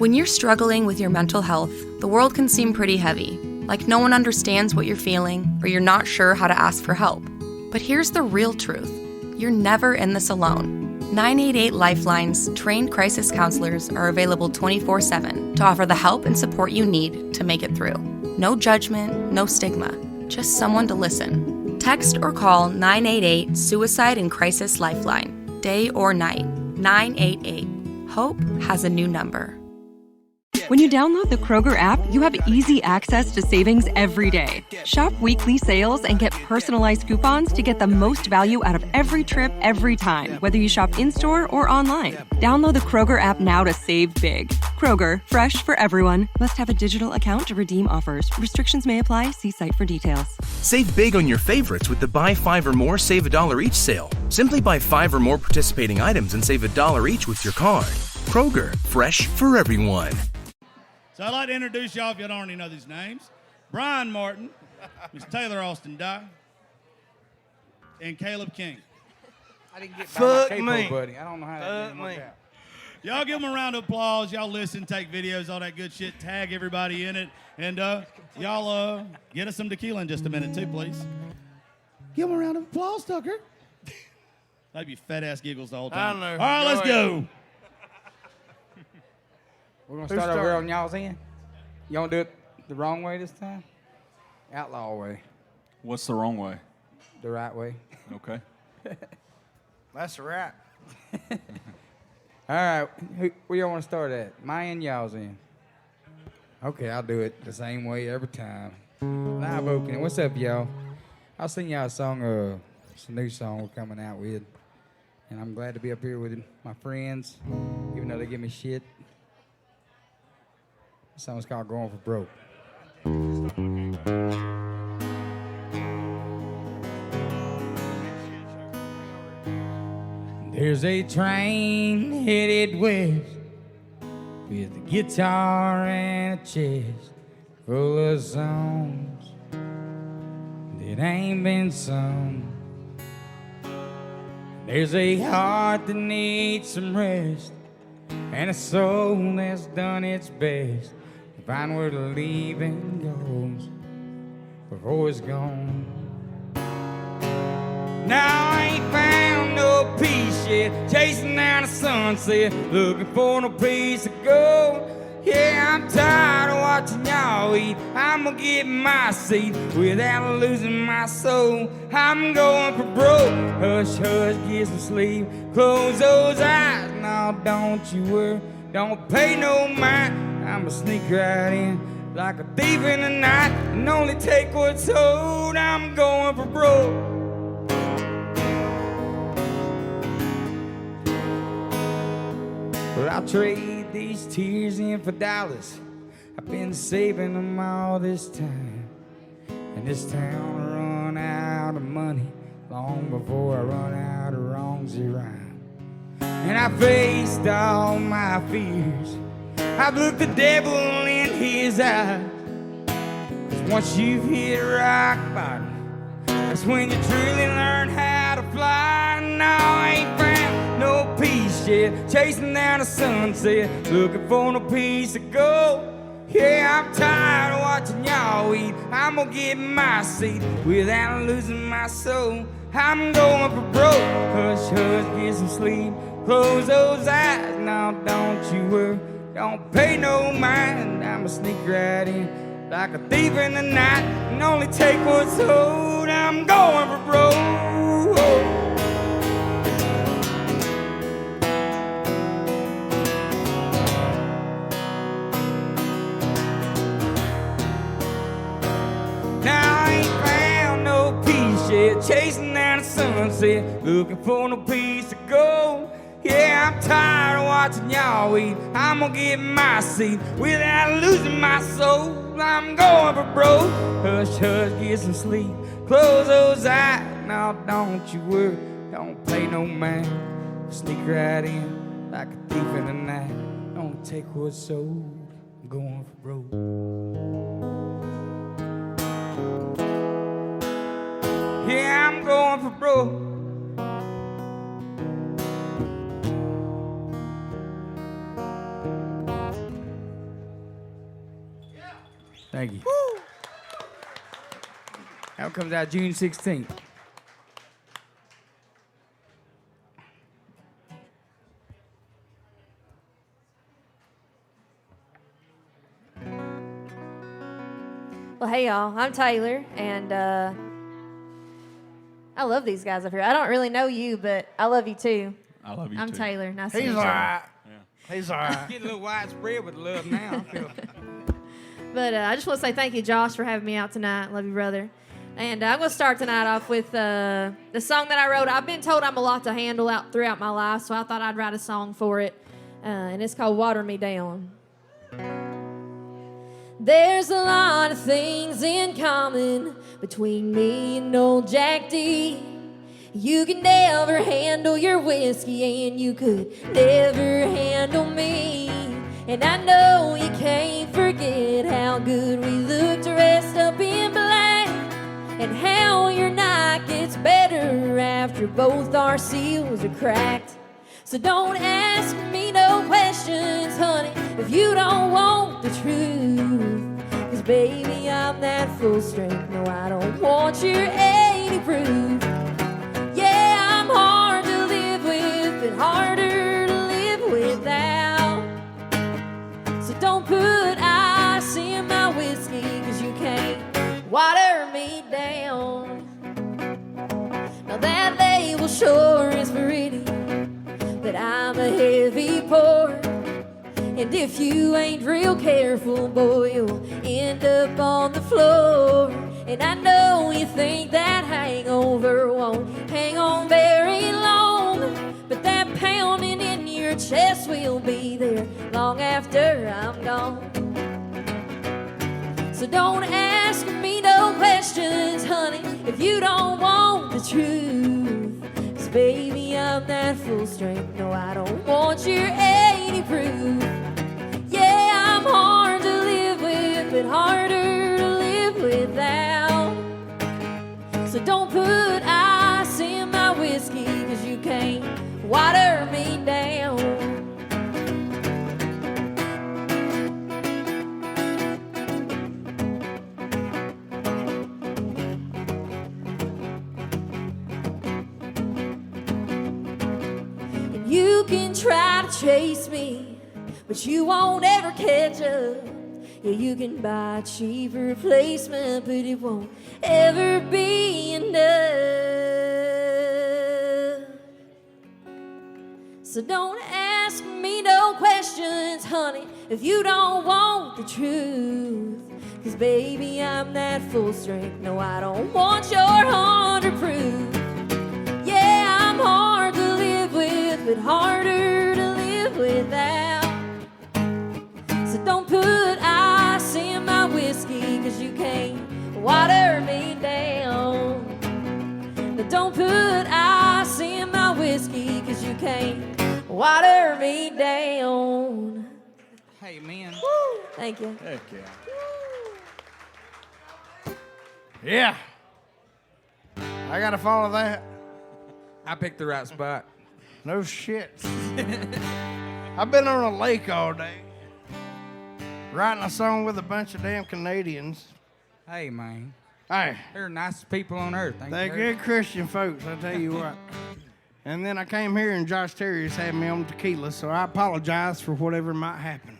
When you're struggling with your mental health, the world can seem pretty heavy, like no one understands what you're feeling or you're not sure how to ask for help. But here's the real truth. You're never in this alone. 988 Lifeline's trained crisis counselors are available 24/7 to offer the help and support you need to make it through. No judgment, no stigma, just someone to listen. Text or call 988 Suicide and Crisis Lifeline, day or night. 988. Hope has a new number. When you download the Kroger app, you have easy access to savings every day. Shop weekly sales and get personalized coupons to get the most value out of every trip, every time, whether you shop in-store or online. Download the Kroger app now to save big. Kroger, fresh for everyone. Must have a digital account to redeem offers. Restrictions may apply. See site for details. Save big on your favorites with the Buy 5 or More, Save $1 each sale. Simply buy 5 or more participating items and save $1 each with your card. Kroger, fresh for everyone. So I'd like to introduce y'all, if you don't already know these names, Bryan Martin, Ms. Taylor Austin Dye, and Kaleb King. I didn't get by my capo, buddy. I don't know how that didn't work out. Y'all give them a round of applause. Y'all listen, take videos, all that good shit. Tag everybody in it. And y'all get us some tequila in just a minute, too, please. Give them a round of applause, Tucker. That'd be fat-ass giggles the whole time. I know. All right, let's go. We're going to start over here on y'all's end. You want to do it the wrong way this time? Outlaw way. What's the wrong way? The right way. Okay. That's right. All right. Where y'all want to start at? My end, y'all's end. Okay, I'll do it the same way every time. Live opening. What's up, y'all? I'll sing y'all a song, it's a new song we're coming out with. And I'm glad to be up here with my friends, even though they give me shit. This song's called Going for Broke. There's a train headed west with a guitar and a chest full of songs that ain't been sung. There's a heart that needs some rest and a soul that's done its best to find where the leaving goes before it's gone. Now I ain't found no peace yet, chasing down the sunset, looking for no place to go. Yeah, I'm tired of watching y'all eat. I'm gonna get my seat without losing my soul. I'm going for broke. Hush, hush, get some sleep. Close those eyes. No, don't you worry. Don't pay no mind. I'ma sneak right in like a thief in the night and only take what's owed. I'm going for broke. Well, I'll trade these tears in for dollars. I've been saving them all this time. And this town will run out of money long before I run out of wrongs to rhyme. And I faced all my fears. I've looked the devil in his eyes. 'Cause once you've hit rock bottom, that's when you truly learn how to fly. No, I ain't found no peace yet, chasing down the sunset, looking for no place to go. Yeah, I'm tired of watching y'all eat. I'm gonna get my seat without losing my soul. I'm going for broke. Hush, hush, get some sleep. Close those eyes. Now don't you worry. Don't pay no mind. I'ma sneak right in like a thief in the night and only take what's owed. I'm going for broke. Chasing down the sunset, looking for no place to go. Yeah, I'm tired of watching y'all eat. I'm gonna get my seat without losing my soul. I'm going for broke. Hush, hush, get some sleep. Close those eyes. Now don't you worry, don't pay no mind. Sneak right in like a thief in the night. Don't take what's sold. I'm going for broke. Yeah, I'm going for broke. Thank you. That comes out June 16th. Well, hey, y'all. I'm Taylor, and I love these guys up here. I don't really know you, but I love you, too. I love you, I'm too. Taylor. Nice to meet He's you. all right. Yeah. He's all right. Getting a little widespread with love now. I feel. But I just want to say thank you, Josh, for having me out tonight. Love you, brother. And I'm going to start tonight off with the song that I wrote. I've been told I'm a lot to handle out throughout my life, so I thought I'd write a song for it. And it's called Water Me Down. There's a lot of things in common between me and old Jack D. You can never handle your whiskey, and you could never handle me. And I know you can't forget how good we look dressed up in black, and how your night gets better after both our seals are cracked. So don't ask me no questions, honey, if you don't want the truth. 'Cause baby, I'm that full strength. No, I don't want your 80 proof. Yeah, I'm hard to live with, but harder to live without. So don't put ice in my whiskey, 'cause you can't water me down. Now that label sure is pretty, but I'm a heavy pour. And if you ain't real careful, boy, you'll end up on the floor. And I know you think that hangover won't hang on very long, but that pounding in your chest will be there long after I'm gone. So don't ask me no questions, honey, if you don't want the truth. 'Cause baby, I'm that full strength. No, I don't want your 80 proof. Yeah, I'm hard to live with, but harder to live without. So don't put ice in my whiskey, 'cause you can't water me down. And you can try to chase me, but you won't ever catch up. Yeah, you can buy a cheap replacement, but it won't ever be enough. So don't ask me no questions, honey, if you don't want the truth. 'Cause baby, I'm that full strength. No, I don't want your 100 proof. Yeah, I'm hard to live with, but harder to live without. So don't put ice in my whiskey, 'cause you can't water me down. But don't put ice in my whiskey, 'cause you can't water me down. Hey, man. Woo. Thank you. Heck yeah. Yeah. I got to follow that. I picked the right spot. No shit. I've been on a lake all day, writing a song with a bunch of damn Canadians. Hey, man. Hey, They're the nicest people on earth. they're good Christian folks, I tell you what. And then I came here and Josh Terry's had me on tequila, so I apologize for whatever might happen.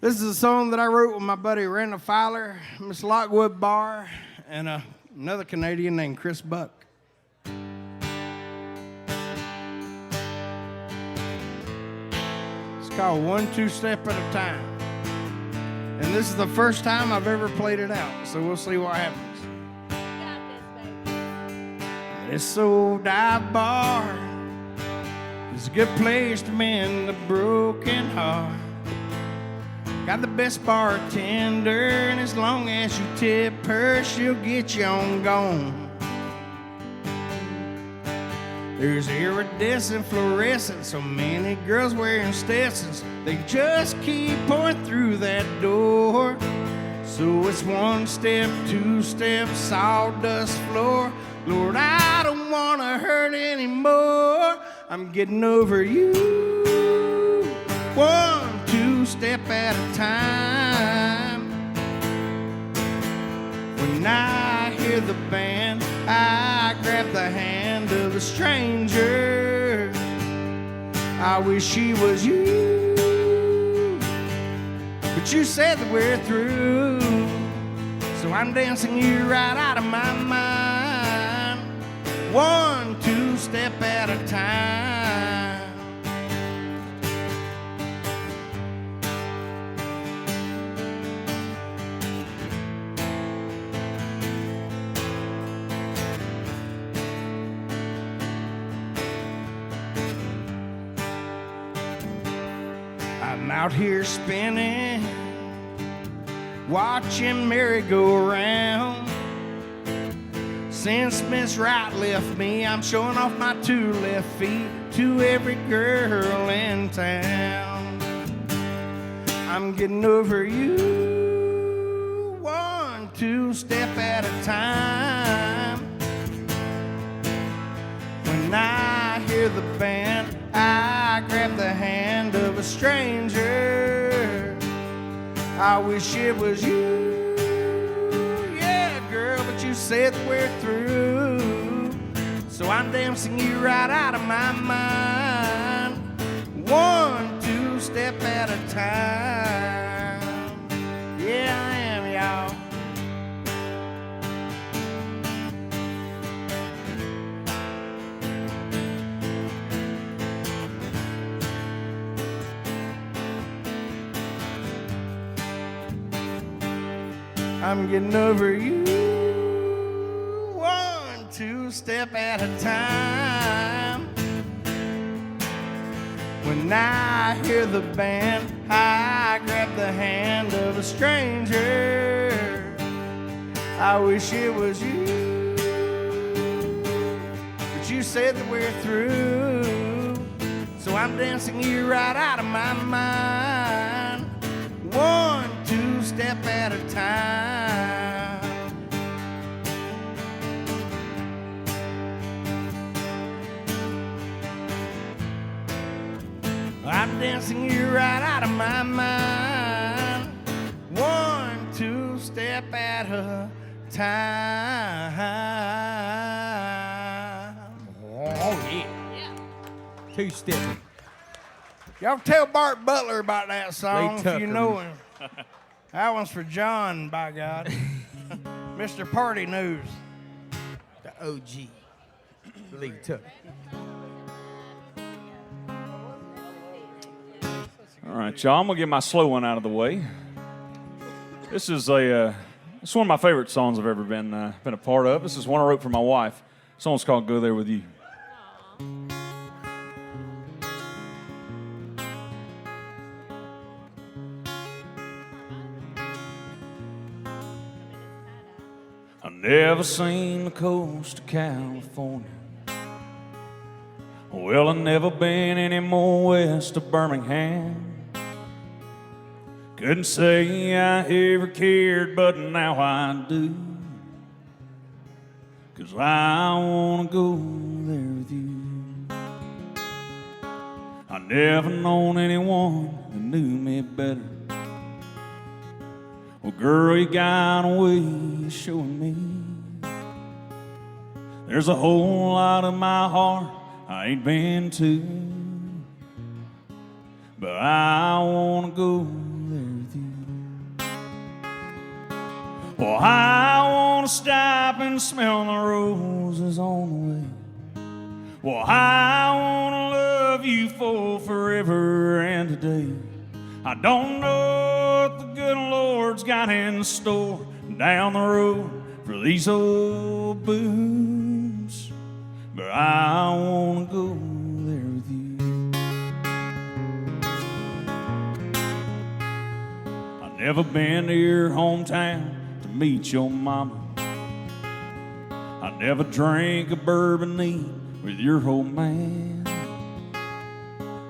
This is a song that I wrote with my buddy Randall Fowler, Miss Lockwood Barr, and another Canadian named Chris Buck. It's called 1 2 Step at a Time. And this is the first time I've ever played it out, so we'll see what happens. This old dive bar is a good place to mend a broken heart. Got the best bartender, and as long as you tip her, she'll get you on gone. There's iridescent fluorescent, so many girls wearing Stetsons, they just keep pouring through that door. So it's 1 step, 2 steps, sawdust floor. Lord, I don't wanna hurt anymore. I'm getting over you. 1 2 step at a time. When I hear the band, I grab the hand of a stranger. I wish she was you, but you said that we're through. So I'm dancing you right out of my mind, 1, 2 step at a time. I'm out here spinning, watching merry-go-round. Since Miss Right left me, I'm showing off my 2 left feet to every girl in town. I'm getting over you, 1, 2 step at a time. When I hear the band, I grab the hand of a stranger. I wish it was you, yeah, girl, but you said that we're through. So I'm dancing you right out of my mind, 1, 2 step at a time. Yeah, I am, y'all. I'm getting over you, 1, 2 step at a time. When I hear the band, I grab the hand of a stranger. I wish it was you, but you said that we're through. So I'm dancing you right out of my mind, 1, 2 step at a time. I'm dancing you right out of my mind, 1, 2 step at a time. Oh yeah. 2-stepping. Y'all tell Bart Butler about that song if you know him. That one's for John, by God. Mr. Party News. The OG. Lee Tucker. All right, y'all, I'm going to get my slow one out of the way. This is it's one of my favorite songs I've ever been a part of. This is one I wrote for my wife. The song's called Go There With You. I've never seen the coast of California. Well, I've never been any more west of Birmingham. Couldn't say I ever cared, but now I do. 'Cause I wanna go there with you. I never known anyone that knew me better. Well, girl, you got a way of showing me. There's a whole lot of my heart I ain't been to, but I wanna go there with you. Well, I wanna stop and smell the roses on the way. Well, I wanna love you for forever and today. I don't know what the good Lord's got in store down the road for these old boots, but I wanna go there with you. I've never been to your hometown to meet your mama. I never drank a bourbon neat with your old man.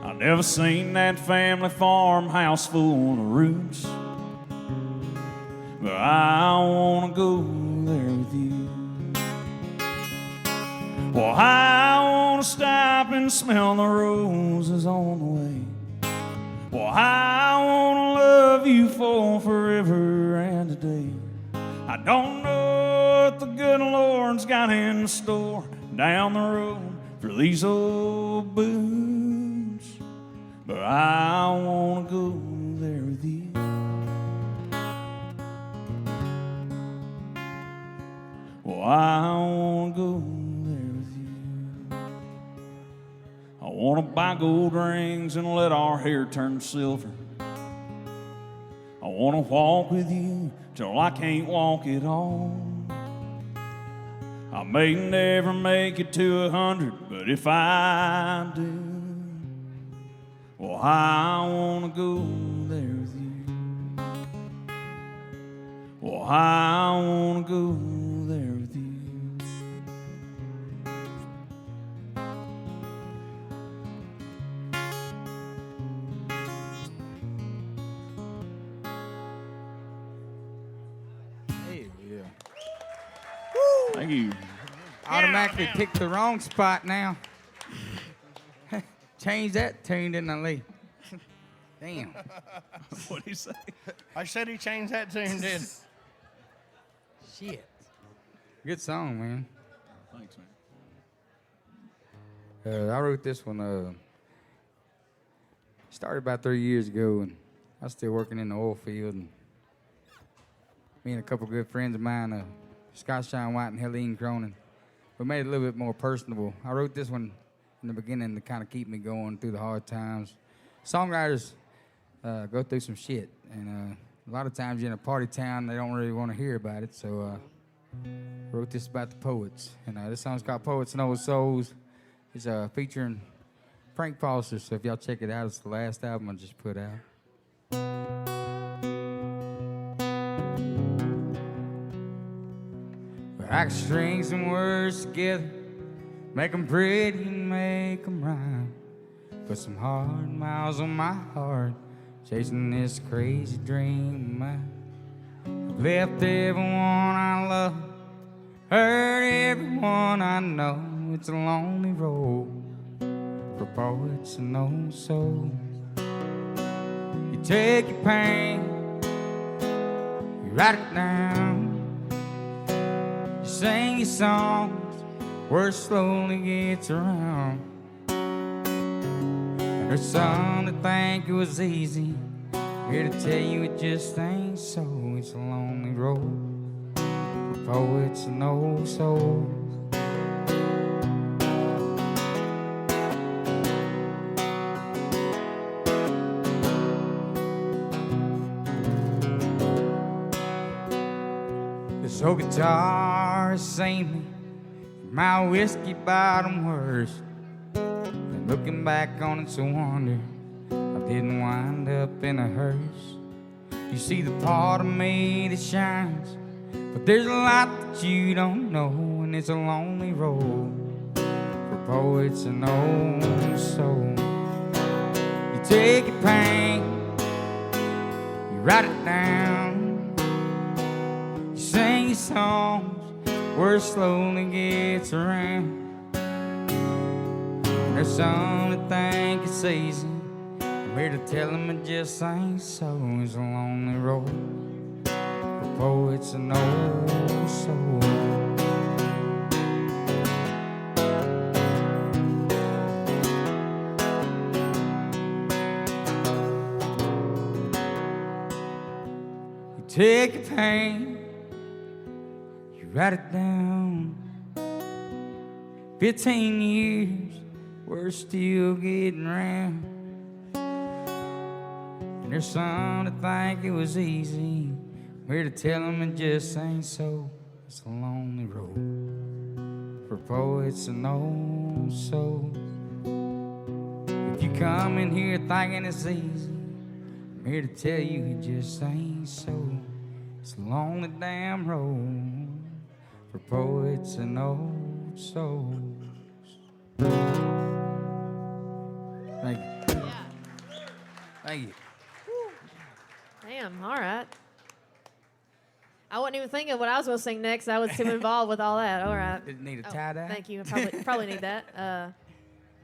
I never seen that family farmhouse full of roots, but I wanna go there with you. Well, I wanna stop and smell the roses on the way. Well, I wanna love you for forever and a day. I don't know good Lord's got in store down the road for these old boots. But I wanna go there with you. Well, I wanna go there with you. I wanna buy gold rings and let our hair turn silver. I wanna walk with you till I can't walk at all. I may never make it to 100, but if I do, well, I wanna go there with you. Well, I wanna go there with you. Thank you. Automatically picked the wrong spot now. Change that tune, didn't I, Lee? Damn. What'd he say? I said he changed that tune, did. Shit. Good song, man. Thanks, man. I wrote this one. Started about 3 years ago, and I was still working in the oil field. And me and a couple good friends of mine, Scott Shine White and Helene Cronin, we made it a little bit more personable. I wrote this one in the beginning to kind of keep me going through the hard times. Songwriters go through some shit, and a lot of times you're in a party town, they don't really want to hear about it, so I wrote this about the poets. And this song's called Poets and Old Souls. It's featuring Frank Foster, so if y'all check it out, it's the last album I just put out. I can string some words together, make them pretty and make them rhyme. Put some hard miles on my heart, chasing this crazy dream of mine. I've left everyone I love, hurt everyone I know. It's a lonely road for poets and old souls. You take your pain, you write it down. Sing your songs, word slowly gets around. And there's some that think it was easy, here to tell you it just ain't so. It's a lonely road for poets and old souls. This old guitar saved me from my whiskey bottom worst. And looking back on it, so wonder I didn't wind up in a hearse. You see the part of me that shines, but there's a lot that you don't know, and it's a lonely road for poets and old souls. You take your pain, you write it down. Sing your songs, word slowly gets around. And there's some that think it's easy, I'm here to tell them it just ain't so. It's a lonely road for poets and old souls. You take your pain, write it down. 15 years, we're still getting around. And there's some that think it was easy, I'm here to tell them it just ain't so. It's a lonely road for poets and old souls. If you come in here thinking it's easy, I'm here to tell you it just ain't so. It's a lonely damn road for poets and old souls. Thank you. Yeah. Thank you. Damn, all right. I wasn't even thinking what I was going to sing next. I was too involved with all that. All right. Didn't need a tie-dye? Thank you. Probably need that.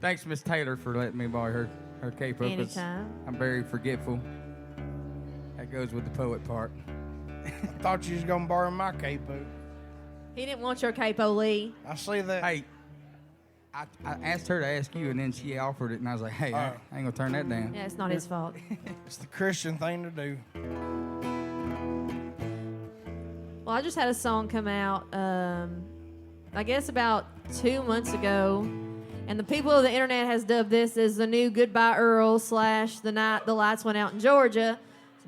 Thanks, Miss Taylor, for letting me borrow her cape up. Anytime. I'm very forgetful. That goes with the poet part. I thought you was gonna borrow my capo. He didn't want your capo, Lee. I see that. Hey, I asked her to ask you, and then she offered it, and I was like, hey, I ain't going to turn that down. Yeah, it's not his fault. It's the Christian thing to do. Well, I just had a song come out, I guess about 2 months ago, and the people of the internet has dubbed this as the new Goodbye Earl / the night the lights went out in Georgia.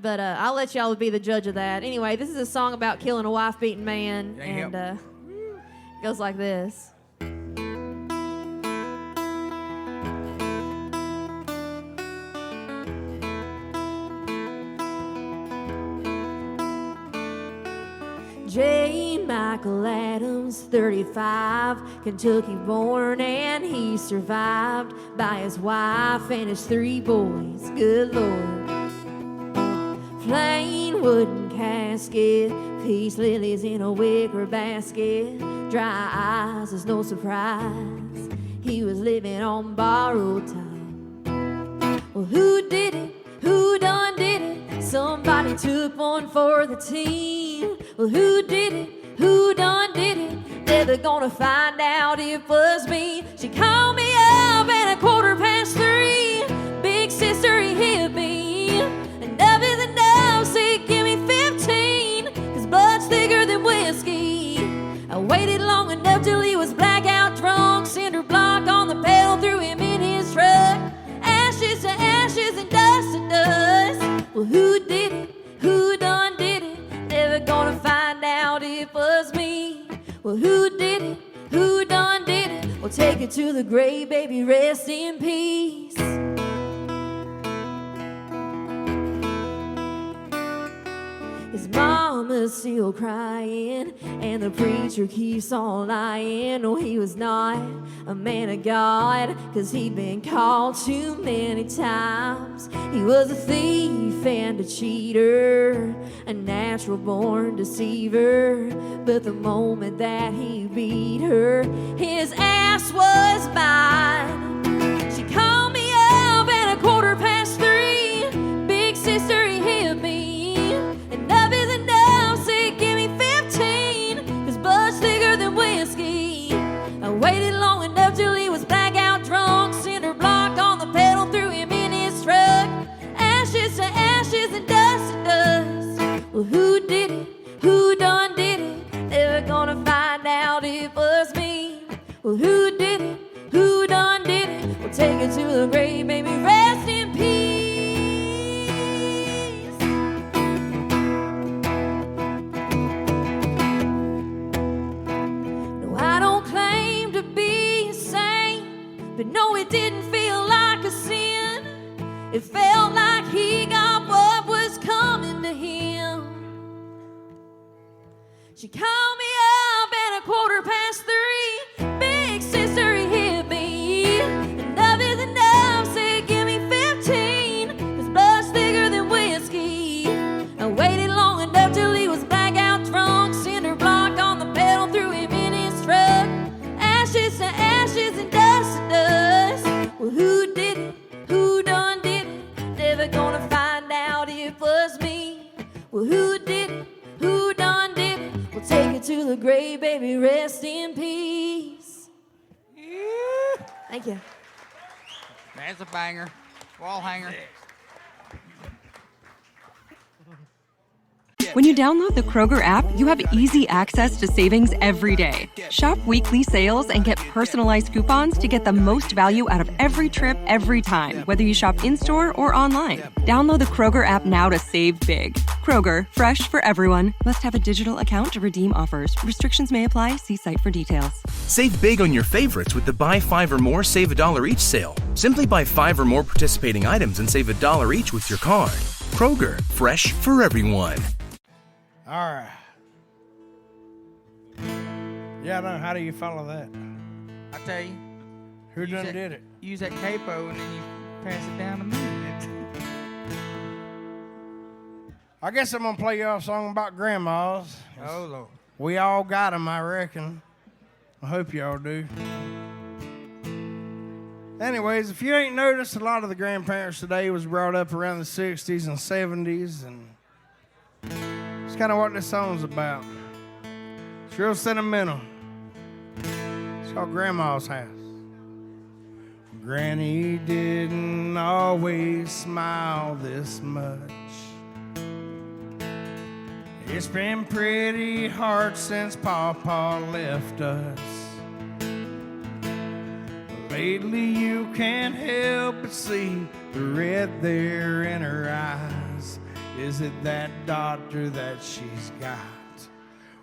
But I'll let y'all be the judge of that. Anyway, this is a song about killing a wife-beating man, and it goes like this. J. Michael Adams, 35, Kentucky born, and he survived by his wife and his 3 boys. Good Lord. Plain wooden casket, peace lilies in a wicker basket. Dry eyes is no surprise. He was living on borrowed time. Well, who did it? Who done did it? Somebody took one for the team. Well, who did it? Who done did it? Never gonna find out it was me. She called me up at 3:15. Big sister, he hit me. Enough is enough, say give me 15. Cause blood's thicker than whiskey. I waited long enough till he was blackout drunk. Cinder block on the pedal, threw him in his truck. Ashes to ashes and dust to dust. Well, who did it? Who done did it? Never gonna find out it was me. Well, who did it? Who done did it? Well, take it to the grave, baby, rest in peace. His mama's still crying, and the preacher keeps on lying. No, he was not a man of God, cause he'd been called too many times. He was a thief and a cheater, a natural born deceiver. But the moment that he beat her, his ass was mine. She called me up at 3:15. Big sister, he hit me. Enough is enough, say give me 15. Cause blood's thicker than whiskey. I waited long enough till he was blackout drunk. Cinder block on the pedal, threw him in his truck. Ashes to ashes and dust to dust. Well, who did it? Who done did it? Never gonna find out it was me. Well, who did it? Who done did it? We'll take it to the grave, baby, rest in peace. I don't claim to be a saint, but no, it didn't feel like a sin. It felt like he got what was coming to him. She called me up at 3:15. Big sister, he hit me. Enough is enough, say give me 15. Cause blood's thicker than whiskey. I waited long enough till he was blackout drunk. Cinder block on the pedal, threw him in his truck. Ashes to ashes and dust to dust. Well, who did it? Who done did it? Never gonna find out it was me. Well, who did it? Who done did it? We'll take it to the grave, baby, rest in peace. Yeah. Thank you. That's a banger. Wall hanger. When you download the Kroger app, you have easy access to savings every day. Shop weekly sales and get personalized coupons to get the most value out of every trip, every time, whether you shop in-store or online. Download the Kroger app now to save big. Kroger, fresh for everyone. Must have a digital account to redeem offers. Restrictions may apply. See site for details. Save big on your favorites with the Buy 5 or More Save $1 each sale. Simply buy 5 or more participating items and save $1 each with your card. Kroger, fresh for everyone. All right. Yeah, I know. How do you follow that? I tell you. Who done did it? Use that capo and then you pass it down to me. I guess I'm going to play y'all a song about grandmas. Oh, Lord. We all got them, I reckon. I hope y'all do. Anyways, if you ain't noticed, a lot of the grandparents today was brought up around the 60s and 70s, and it's kind of what this song's about. It's It's real sentimental. It's called Grandma's House. Granny didn't always smile this much. It's been pretty hard since Papa left us. Lately you can't help but see the red there in her eyes. Is it that doctor that she's got?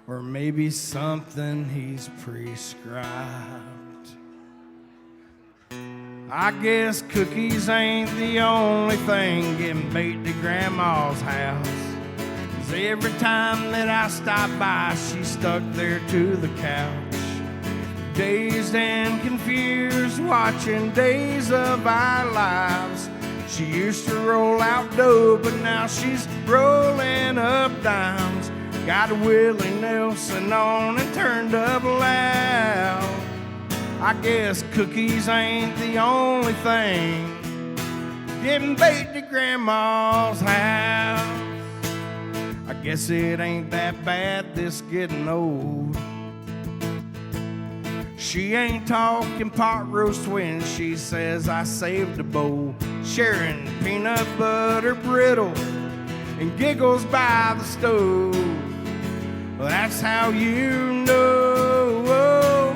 Or maybe something he's prescribed? I guess cookies ain't the only thing getting baked at Grandma's house. 'Cause every time that I stop by, she's stuck there to the couch. Dazed and confused, watching Days of Our Lives. She used to roll out dough, but now she's rolling up dimes. Got Willie Nelson on and turned up loud. I guess cookies ain't the only thing getting baked at Grandma's house. I guess it ain't that bad, this getting old. She ain't talking pot roast when she says I saved a bowl, sharing peanut butter brittle and giggles by the stove. Well, that's how you know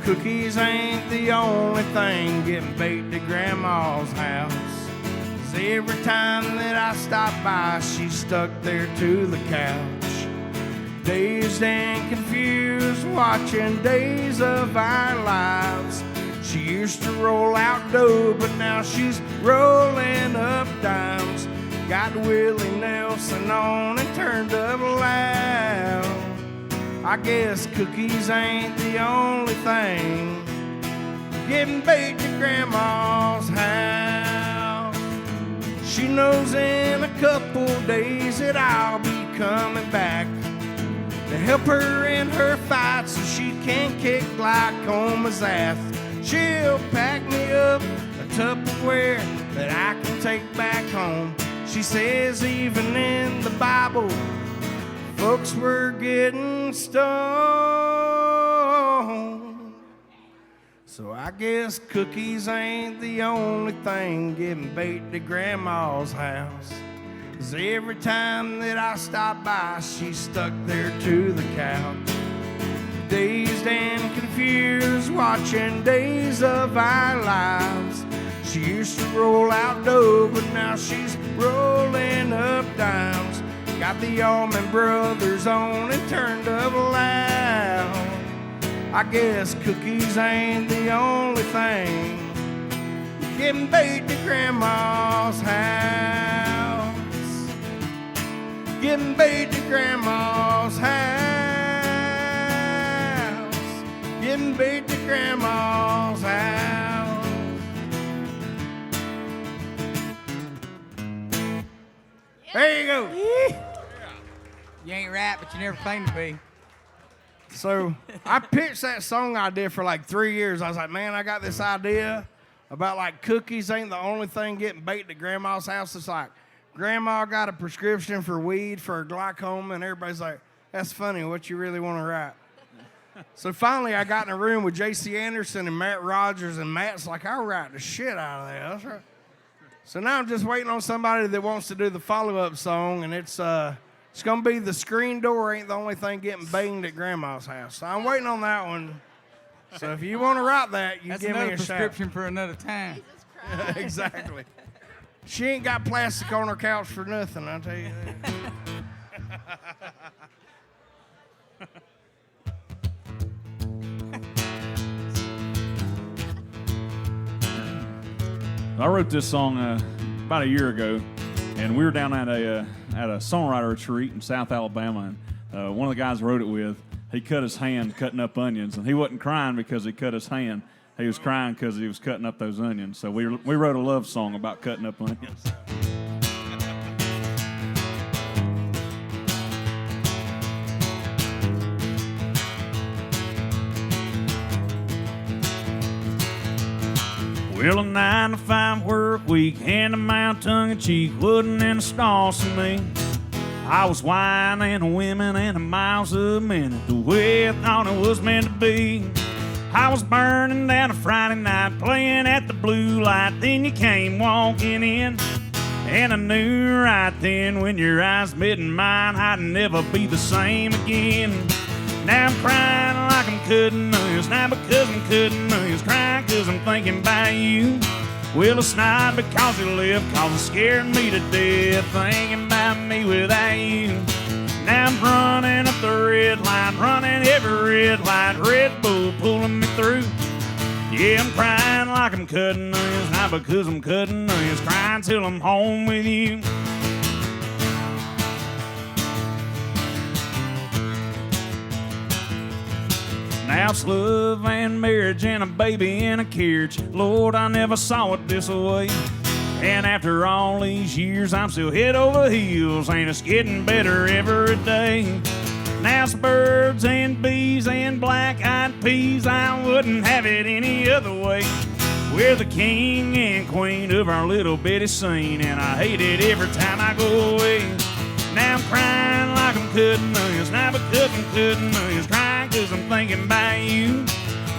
cookies ain't the only thing getting baked at Grandma's house. 'Cause every time that I stop by, she's stuck there to the couch. Dazed and confused, watching Days of Our Lives. She used to roll out dough, but now she's rolling up dimes. Got Willie Nelson on and turned up loud. I guess cookies ain't the only thing getting baked at Grandma's house. She knows in a couple days that I'll be coming back to help her in her fight so she can kick glaucoma's ass. She'll pack me up a Tupperware that I can take back home. She says even in the Bible, folks were getting stoned. So I guess cookies ain't the only thing getting baked at Grandma's house. 'Cause every time that I stop by, she's stuck there to the couch. Dazed and confused, watching Days of Our Lives. She used to roll out dough, but now she's rolling up dimes. Got the Allman Brothers on and turned up loud. I guess cookies ain't the only thing getting baked at Grandma's house. Getting baked at Grandma's house. Getting baked at Grandma's house. There you go. You ain't rap, but you never claimed to be. So I pitched that song idea for like 3 years. I was like, man, I got this idea about like cookies ain't the only thing getting baked at Grandma's house. It's like Grandma got a prescription for weed for her glaucoma, and everybody's like, that's funny. What you really want to write? So finally, I got in a room with J.C. Anderson and Matt Rogers, and Matt's like, I'll write the shit out of that. That's right. So now I'm just waiting on somebody that wants to do the follow-up song, and it's going to be The Screen Door Ain't the Only Thing Getting Banged at Grandma's House. So I'm waiting on that one. So if you want to write that, you give me a shout. That's another prescription for another time. Exactly. She ain't got plastic on her couch for nothing, I'll tell you that. I wrote this song about a year ago, and we were down at a songwriter retreat in South Alabama, and one of the guys I wrote it with, he cut his hand cutting up onions, and he wasn't crying because he cut his hand. He was crying because he was cutting up those onions. So we wrote a love song about cutting up onions. Well, a 9-to-5 work week, hand to mouth, tongue in cheek, wouldn't install to me. I was whining and women and the miles a minute, the way I thought it was meant to be. I was burning down a Friday night, playing at the blue light. Then you came walking in, and I knew right then when your eyes met in mine, I'd never be the same again. Now I'm crying like I'm cutting onions, not because I'm cutting onions, crying because I'm thinking about you. Well, it's not because you left, cause it's scaring me to death, thinking about me without you. Now I'm running up the red line, running every red light, Red Bull pulling me through. Yeah, I'm crying like I'm cutting onions, not because I'm cutting onions, crying till I'm home with you. Now it's love and marriage and a baby and a carriage. Lord, I never saw it this way. And after all these years, I'm still head over heels. Ain't it's getting better every day? Now it's birds and bees and black-eyed peas. I wouldn't have it any other way. We're the king and queen of our little bitty scene, and I hate it every time I go away. Now I'm crying like I'm cutting onions, not because I'm cutting onions, crying because I'm thinking about you.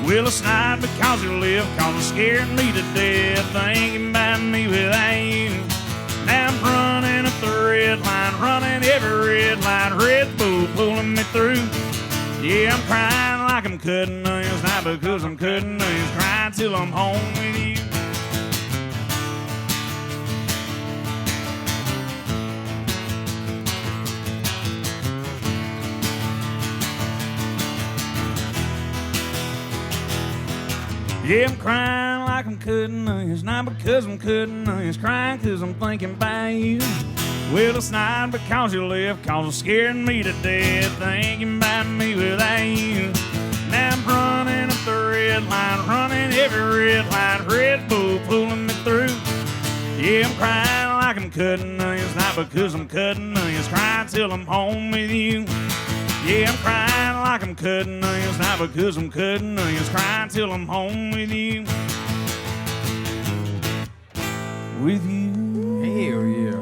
Well, it's not because you left, cause it's scaring me to death, thinking about me without you. Now I'm running up the red line, running every red light, Red Bull pulling me through. Yeah, I'm crying like I'm cutting onions, not because I'm cutting onions, crying till I'm home with you. Yeah, I'm crying like I'm cutting onions, not because I'm cutting onions, crying because I'm thinking about you. Well, it's not because you left, cause it's scaring me to death, thinking about me without you. Now I'm running up the red line, running every red light, Red Bull pulling me through. Yeah, I'm crying like I'm cutting onions, not because I'm cutting onions, crying till I'm home with you. Yeah, I'm crying like I'm cutting onions, not because I'm cutting onions, crying till I'm home with you. With you. Hell yeah.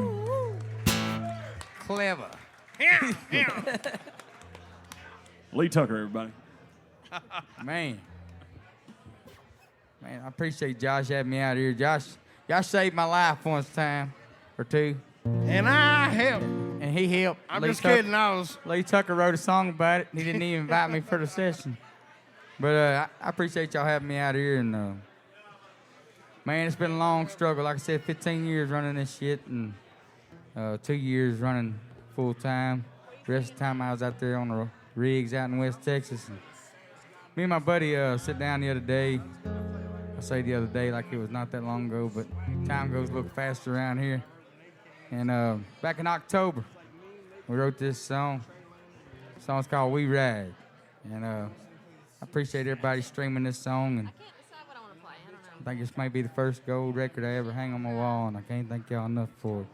Clever. Lee Tucker, everybody. Man, I appreciate Josh having me out here. Josh saved my life once time or two. And I helped. And he helped. I'm just kidding. Lee Tucker wrote a song about it. He didn't even invite me for the session. But I appreciate y'all having me out here. And man, it's been a long struggle. Like I said, 15 years running this shit, and 2 years running full time. The rest of the time I was out there on the rigs out in West Texas. And me and my buddy sat down the other day. I say the other day like it was not that long ago, but time goes a little faster around here. And back in October, we wrote this song. The song's called We Ride. And I appreciate everybody streaming this song. And I think this might be the first gold record I ever hang on my wall, and I can't thank y'all enough for it.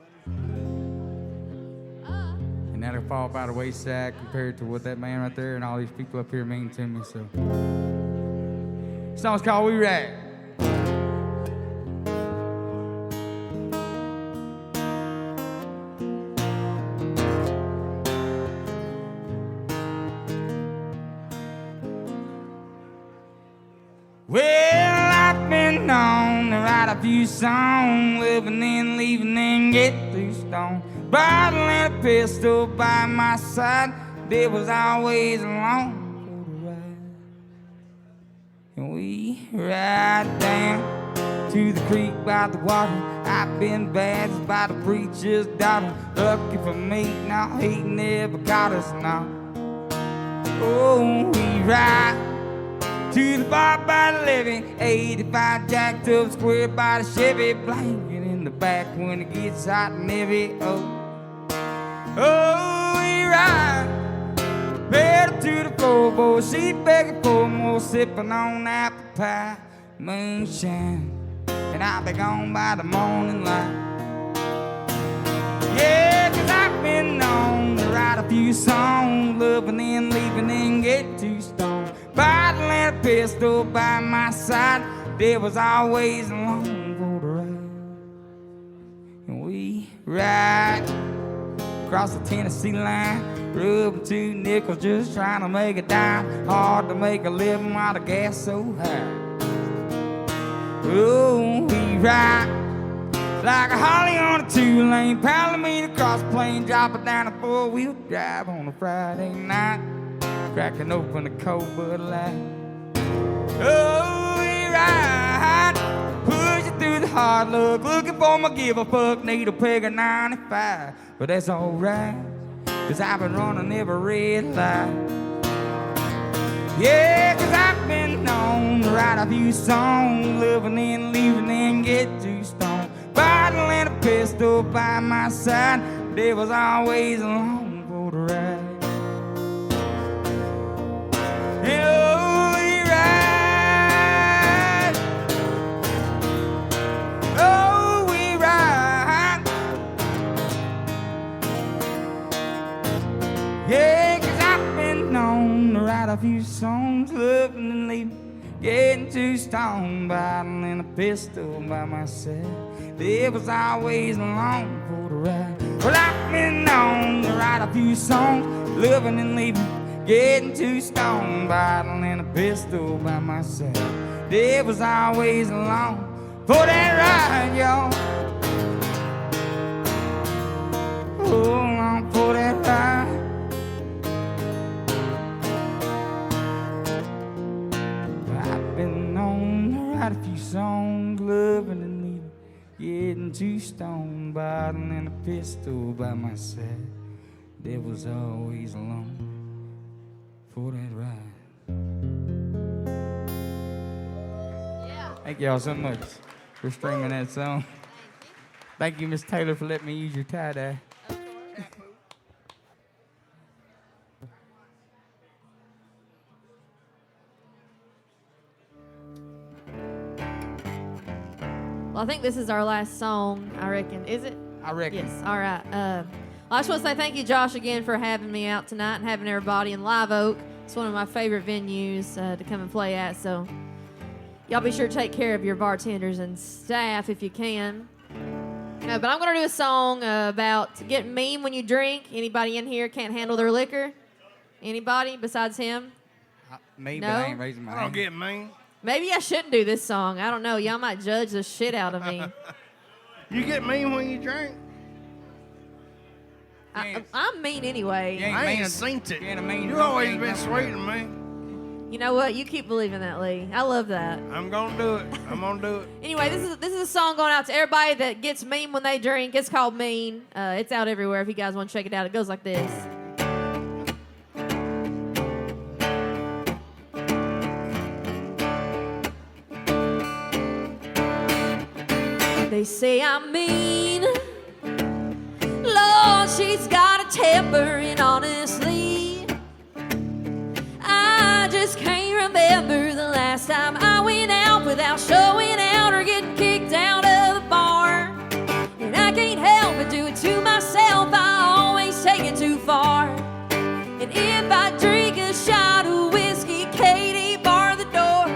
And that'll fall by the wayside compared to what that man right there and all these people up here mean to me. So, the song's called We Ride. Well, I've been known to write a few songs, living and leaving and get through stone. Bottle and a pistol by my side, there was always along for the ride. And we ride down to the creek by the water. I've been badged by the preacher's daughter. Lucky for me, now he never got us now. Oh, we ride to the bar by the levee, 85 jacked up square by the Chevy, blanket in the back when it gets hot and heavy. Oh, we ride pedal to the floor, boy, she begging for more, sipping on apple pie, moonshine, and I'll be gone by the morning light. Yeah, 'cause I've been known to write a few songs, loving and leaving and get too stoned. Bottle and a pistol by my side, there was always a long for the ride. And we ride across the Tennessee line, rubbing 2 nickels just trying to make a dime. Hard to make a living while the gas so high. Oh, we ride like a Holly on a 2-lane, Palomino across the plain, dropping down a 4-wheel drive on a Friday night, cracking open a cold Bud Light. Oh, we ride, pushing through the hard luck, looking for my give a fuck, need a peg of 95, but that's alright, 'cause I've been running every red light. Yeah, 'cause I've been known to write a few songs, living and leaving and get too stoned. Bottle and a pistol by my side, there was always along for the ride. Oh, we ride. Oh, we ride. Yeah, 'cause I've been known to write a few songs, loving and leaving, getting too stoned. Bottle and a pistol by my side, there was always along for the ride. Well, I've been known to write a few songs, living and leaving, getting too stoned. Bottle and a pistol by my side, there was always along for that ride, y'all. Oh, along for that ride. I've been known to write a few songs, living and leaving, getting too stoned. Bottle and a pistol by my side, there was always along for that ride. Yeah. Thank y'all so much for streaming that song. Thank you, Miss Taylor, for letting me use your tie-dye. Well, I think this is our last song, I reckon. Is it? I reckon. Yes, all right. Well, I just want to say thank you, Josh, again for having me out tonight and having everybody in Live Oak. It's one of my favorite venues to come and play at, so y'all be sure to take care of your bartenders and staff if you can. But I'm going to do a song about getting mean when you drink. Anybody in here can't handle their liquor? Anybody besides him? Me, No? but I ain't raising my I don't hand. get mean. Maybe I shouldn't do this song. I don't know. Y'all might judge the shit out of me. You get mean when you drink? I'm mean anyway. You ain't I mean ain't a- seen it. you ain't a mean You drunk, always ain't been nothing sweet better. to me. You know what? You keep believing that, Lee. I love that. I'm gonna do it. I'm gonna do it. Anyway, this is a song going out to everybody that gets mean when they drink. It's called Mean. It's out everywhere if you guys want to check it out. It goes like this. They say I'm mean. Lord, she's got a temper, and honestly, I just can't remember the last time I went out without showing out or getting kicked out of the bar. And I can't help but do it to myself. I always take it too far. And if I drink a shot of whiskey, Katie, bar the door.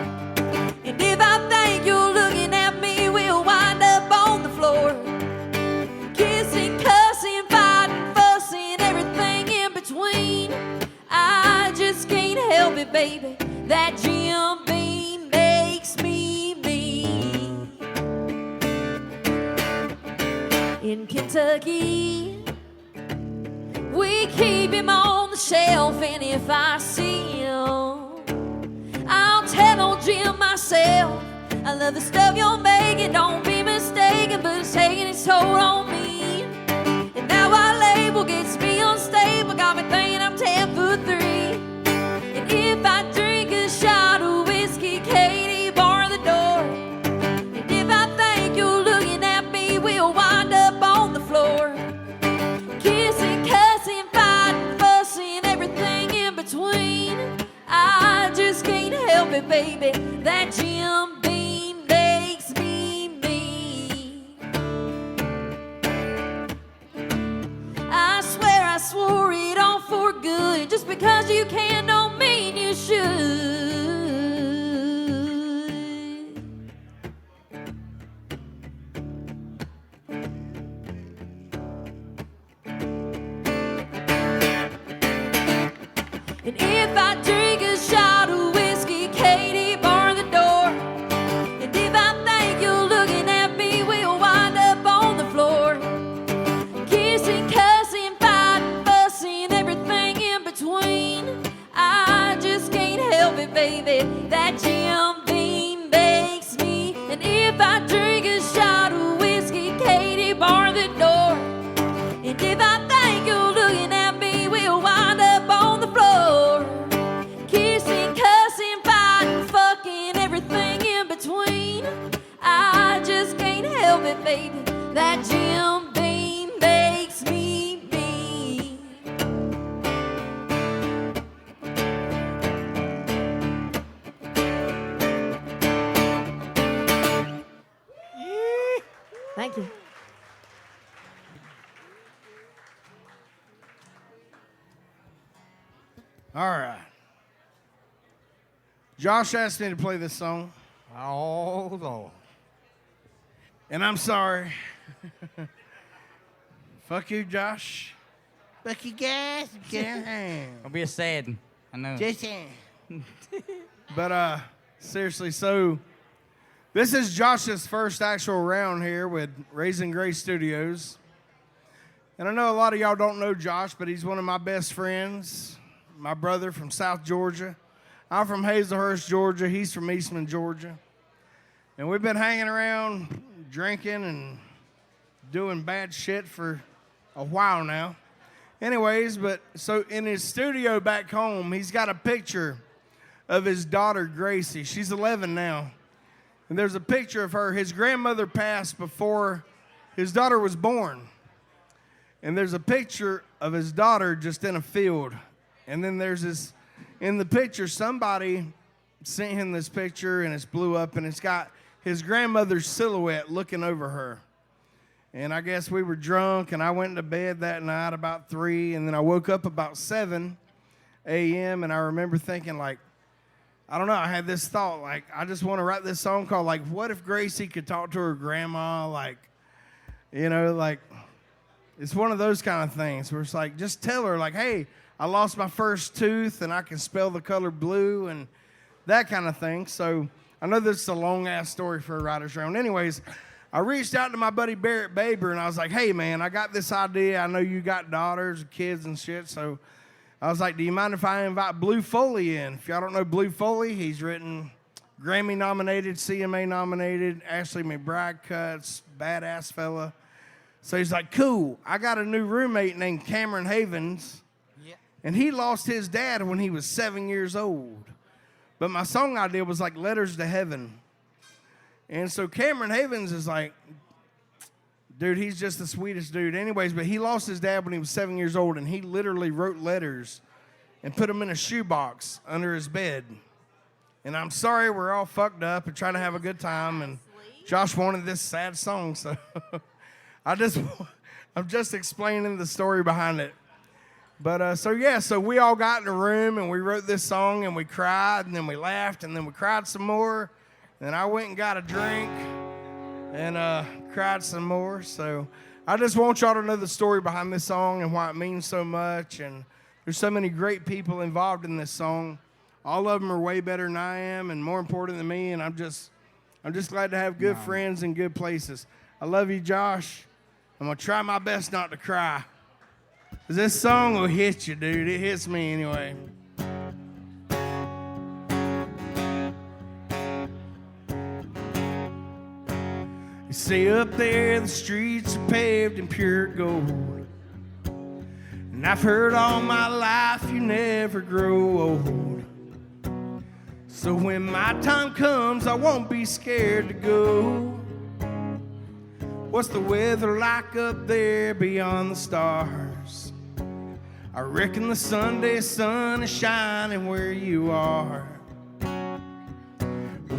And if I think you're looking at me, we'll wind up on the floor. Kissing, cussing, fighting, fussing, everything in between. I just can't help it, baby. That Jim Beam makes me mean. In Kentucky, we keep him on the shelf, and if I see him, I'll tell old Jim myself. I love the stuff you're making, don't be mistaken, but it's taking its toll on me. And now our label gets me unstable, got me thinking I'm 10'3". And if I drink a shot of whiskey, Katie, bar the door. And if I think you're looking at me, we'll wind up on the floor. Kissing, cussing, fighting, fussing, everything in between. I just can't help it, baby. That Jim Beam makes me mean. I swear I swore it all for good. Just because you can don't mean you should. And if I drink a shot of whiskey, Katie, bar the door. And if I think you're looking at me, we'll wind up on the floor. Kissing, cussing, fighting, fussing, everything in between. I just can't help it, baby. That Jim Beam makes me. And if I drink a shot of whiskey, Katie, bar the door. And if I think you're looking at me, we'll wind up on the floor. Kissing, cussing, fighting, fucking, everything in between. I just can't help it, baby. That Jim Beam makes me mean. Thank you. All right. Josh asked me to play this song. Oh, Lord. And I'm sorry. Fuck you, Josh. Fuck you guys. Don't be a sad. I know. But seriously, so this is Josh's first actual round here with Raisin Gray Studios. And I know a lot of y'all don't know Josh, but he's one of my best friends. My brother from South Georgia. I'm from Hazelhurst, Georgia. He's from Eastman, Georgia. And we've been hanging around, drinking and doing bad shit for a while now. Anyways, but so in his studio back home, he's got a picture of his daughter, Gracie. She's 11 now. And there's a picture of her. His grandmother passed before his daughter was born. And there's a picture of his daughter just in a field. And then there's this, in the picture, somebody sent him this picture and it's blew up and it's got his grandmother's silhouette looking over her. And I guess we were drunk and I went to bed that night about 3 and then I woke up about 7 a.m. and I remember thinking like, I don't know, I had this thought like, I just want to write this song called like, what if Gracie could talk to her grandma? Like, you know, like, it's one of those kind of things where it's like, just tell her like, hey, I lost my first tooth and I can spell the color blue and that kind of thing. So I know this is a long-ass story for a writer's round. Anyways, I reached out to my buddy Barrett Baber and I was like, hey, man, I got this idea. I know you got daughters and kids and shit. So I was like, do you mind if I invite Blue Foley in? If y'all don't know Blue Foley, he's written Grammy-nominated, CMA-nominated, Ashley McBride cuts, badass fella. So he's like, cool. I got a new roommate named Cameron Havens. And he lost his dad when he was 7 years old. But my song idea was like Letters to Heaven. And so Cameron Havens is like, dude, he's just the sweetest dude. Anyways, but he lost his dad when he was 7 years old, and he literally wrote letters and put them in a shoebox under his bed. And I'm sorry, we're all fucked up and trying to have a good time. And Josh wanted this sad song, so I'm just explaining the story behind it. But so we all got in a room and we wrote this song and we cried and then we laughed and then we cried some more. Then I went and got a drink and cried some more. So I just want y'all to know the story behind this song and why it means so much. And there's so many great people involved in this song. All of them are way better than I am and more important than me. And I'm just glad to have good friends in good places. I love you, Josh. I'm going to try my best not to cry. Because this song will hit you, dude. It hits me anyway. You see up there the streets are paved in pure gold. And I've heard all my life you never grow old. So when my time comes, I won't be scared to go. What's the weather like up there beyond the stars? I reckon the Sunday sun is shining where you are.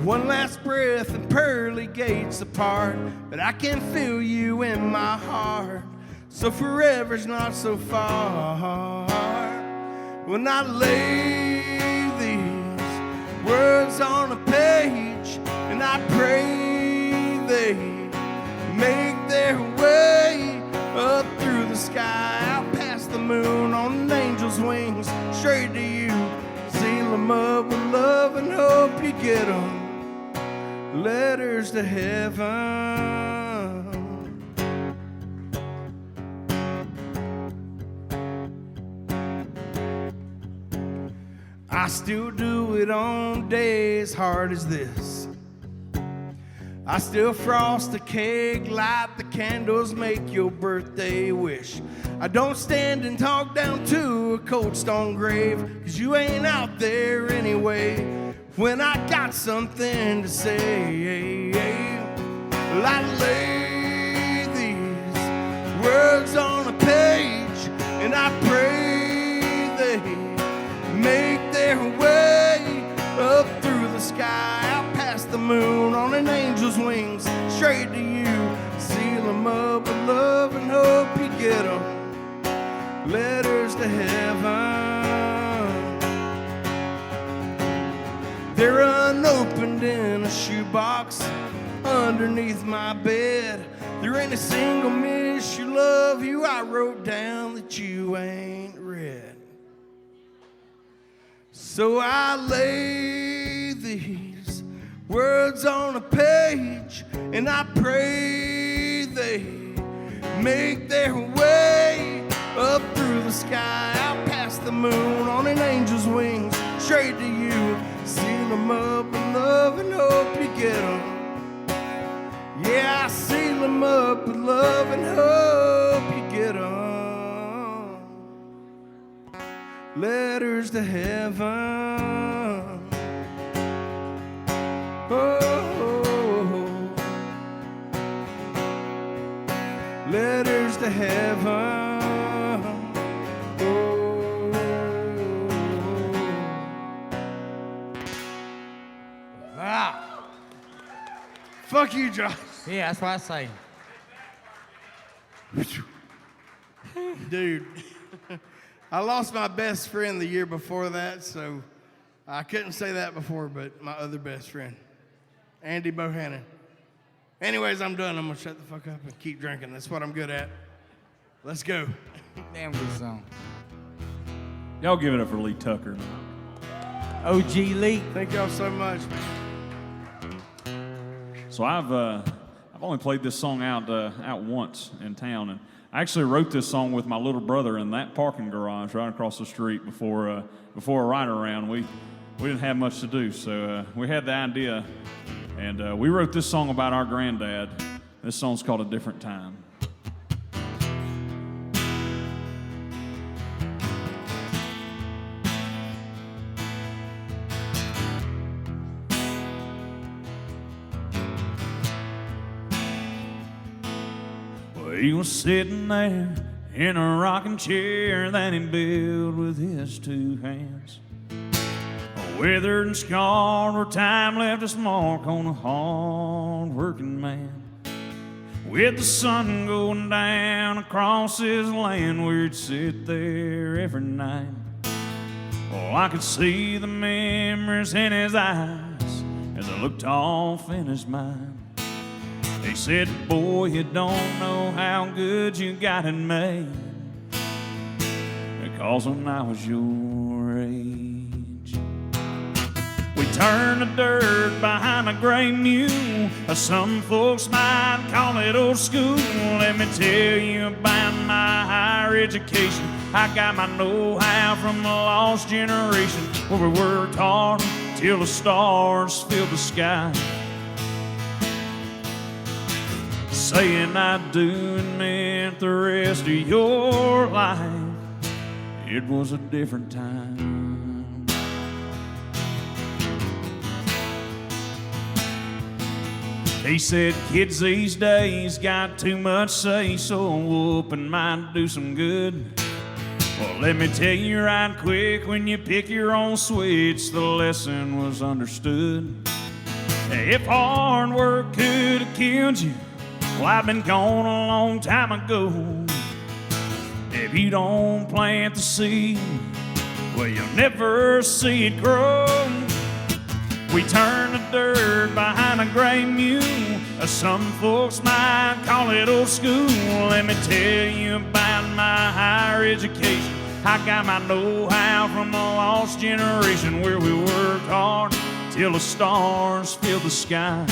One last breath and pearly gates apart, but I can feel you in my heart. So forever's not so far. When I lay these words on a page and I pray they make their way up through the sky, out past the moon on an angel's wings, straight to you. them up with love and hope you get them. Letters to heaven. I still do it on days hard as this. I still frost the cake, light the candles, make your birthday wish. I don't stand and talk down to a cold stone grave, 'cause you ain't out there anyway. When I got something to say, well, I lay these words on a page, and I pray they make their way up through the sky, out past the moon on an angel's wings, straight to you. Seal them up with love and hope you get them. Letters to heaven. They're unopened in a shoebox underneath my bed. There ain't a single miss you love you I wrote down that you ain't read. So I lay these words on a page, and I pray they make their way up through the sky, out past the moon on an angel's wings, straight to you. Seal them up with love and hope you get them. Yeah, I seal them up with love and hope you get them. Letters to heaven. Oh, letters to heaven. Fuck you, Josh. Yeah, that's what I say. Dude, I lost my best friend the year before that, so I couldn't say that before, but my other best friend, Andy Bohannon. Anyways, I'm done. I'm going to shut the fuck up and keep drinking. That's what I'm good at. Let's go. Damn good song. Y'all give it up for Lee Tucker. OG Lee. Thank y'all so much. So I've only played this song out once in town, and I actually wrote this song with my little brother in that parking garage right across the street before a ride around. We didn't have much to do, so we had the idea, and we wrote this song about our granddad. This song's called A Different Time. He was sitting there in a rocking chair that he built with his two hands. Withered and scarred where time left its mark on a hard-working man. With the sun going down across his land, we'd sit there every night. Oh, I could see the memories in his eyes as I looked off in his mind. He said, boy, you don't know how good you got it made, because when I was your age, we turned the dirt behind a gray mule. Some folks might call it old school. Let me tell you about my higher education. I got my know-how from a lost generation, where we worked hard till the stars filled the sky. Saying I do and meant the rest of your life. It was a different time. He said, kids these days got too much say, so a whooping might do some good. Well, let me tell you right quick, when you pick your own switch, the lesson was understood. If hard work could have killed you, well, I've been gone a long time ago. If you don't plant the seed, well, you'll never see it grow. We turn the dirt behind a gray mule. Some folks might call it old school. Let me tell you about my higher education. I got my know-how from the lost generation where we worked hard till the stars filled the sky.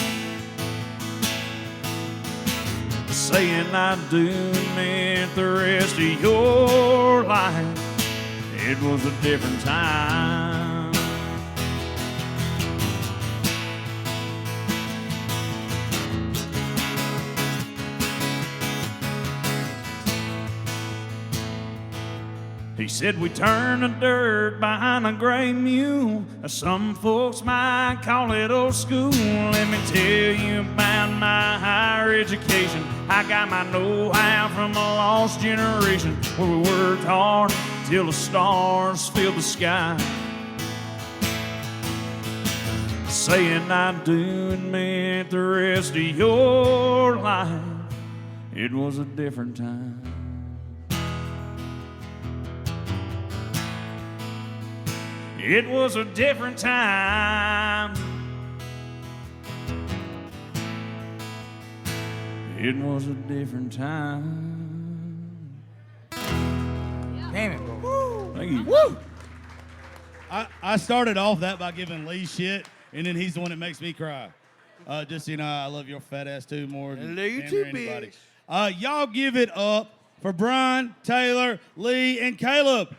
Saying I do meant the rest of your life. It was a different time. He said we turn the dirt behind a gray mule. Some folks might call it old school. Let me tell you about my higher education. I got my know-how from the lost generation where we worked hard till the stars filled the sky. Saying I do and meant the rest of your life. It was a different time. It was a different time. It was a different time. Damn it, bro. Thank you. Woo! I started off that by giving Lee shit, and then he's the one that makes me cry. Just so you know, I love your fat ass too more than Lee damn too near big. anybody. Y'all give it up for Bryan, Taylor, Lee, and Kaleb.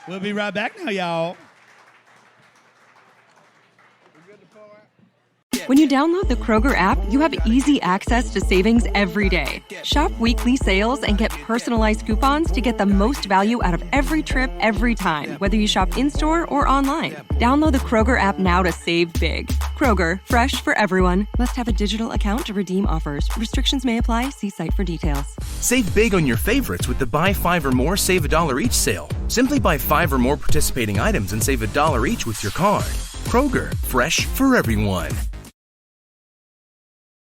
We'll be right back now, y'all. When you download the Kroger app, you have easy access to savings every day. Shop weekly sales and get personalized coupons to get the most value out of every trip, every time, whether you shop in-store or online. Download the Kroger app now to save big. Kroger, fresh for everyone. Must have a digital account to redeem offers. Restrictions may apply. See site for details. Save big on your favorites with the Buy 5 or More Save $1 each sale. Simply buy 5 or more participating items and save $1 each with your card. Kroger, fresh for everyone.